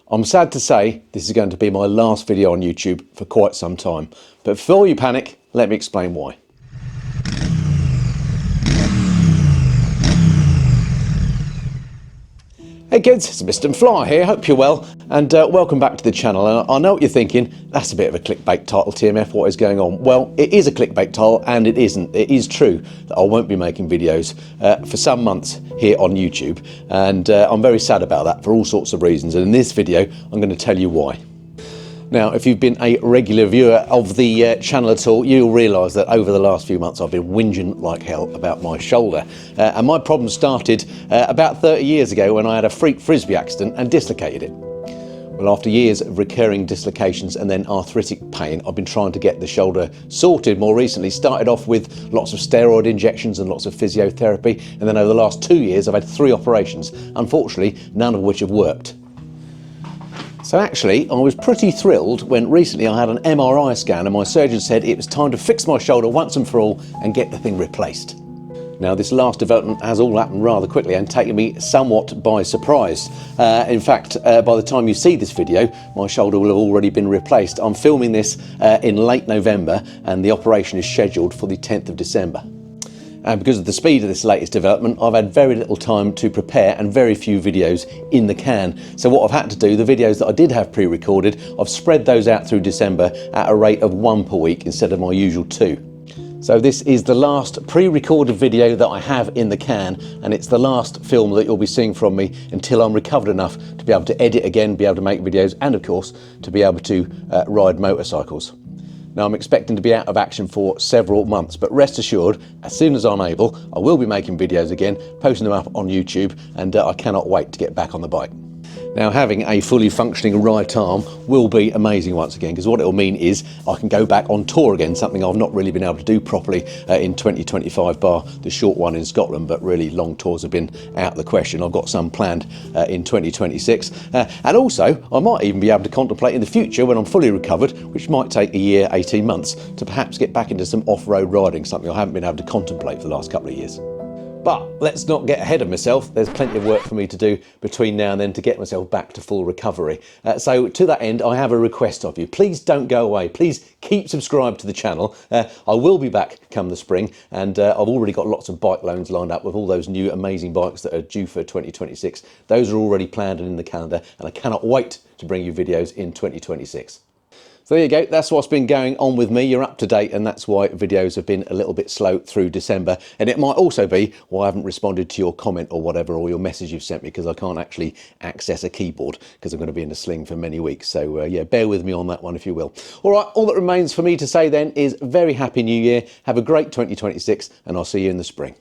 I'm sad to say this is going to be my last video on YouTube for quite some time, but before you panic, let me explain why. Hey kids, it's Mr. Fly here, hope you're well, and welcome back to the channel. And I know what you're thinking, that's a bit of a clickbait title, TMF, what is going on? Well, it is a clickbait title and it isn't. It is true that I won't be making videos for some months here on YouTube, and I'm very sad about that for all sorts of reasons, and in this video I'm going to tell you why. Now, if you've been a regular viewer of the channel at all, you'll realise that over the last few months I've been whinging like hell about my shoulder. And my problem started about 30 years ago when I had a freak frisbee accident and dislocated it. Well, after years of recurring dislocations and then arthritic pain, I've been trying to get the shoulder sorted more recently. Started off with lots of steroid injections and lots of physiotherapy, and then over the last 2 years I've had 3 operations, unfortunately none of which have worked. So actually, I was pretty thrilled when recently I had an MRI scan and my surgeon said it was time to fix my shoulder once and for all and get the thing replaced. Now, this last development has all happened rather quickly and taken me somewhat by surprise. In fact, by the time you see this video, my shoulder will have already been replaced. I'm filming this in late November and the operation is scheduled for the 10th of December. And because of the speed of this latest development, I've had very little time to prepare and very few videos in the can. So what I've had to do, the videos that I did have pre-recorded, I've spread those out through December at a rate of 1 per week instead of my usual 2. So this is the last pre-recorded video that I have in the can, and it's the last film that you'll be seeing from me until I'm recovered enough to be able to edit again, be able to make videos, and of course, to be able to ride motorcycles. Now, I'm expecting to be out of action for several months, but rest assured, as soon as I'm able, I will be making videos again, posting them up on YouTube, and I cannot wait to get back on the bike. Now, having a fully functioning right arm will be amazing once again, because what it'll mean is I can go back on tour again, something I've not really been able to do properly in 2025, bar the short one in Scotland, but really long tours have been out of the question. I've got some planned in 2026. And also, I might even be able to contemplate in the future when I'm fully recovered, which might take a year, 18 months, to perhaps get back into some off-road riding, something I haven't been able to contemplate for the last couple of years. But let's not get ahead of myself. There's plenty of work for me to do between now and then to get myself back to full recovery. So to that end, I have a request of you. Please don't go away. Please keep subscribed to the channel. I will be back come the spring, and I've already got lots of bike loans lined up with all those new amazing bikes that are due for 2026. Those are already planned and in the calendar, and I cannot wait to bring you videos in 2026. So there you go, that's what's been going on with me. You're up to date, and that's why videos have been a little bit slow through December. And it might also be why I haven't responded to your comment or whatever, or your message you've sent me, because I can't actually access a keyboard because I'm going to be in a sling for many weeks. So yeah, bear with me on that one if you will. All right, all that remains for me to say then is very happy New Year. Have a great 2026, and I'll see you in the spring.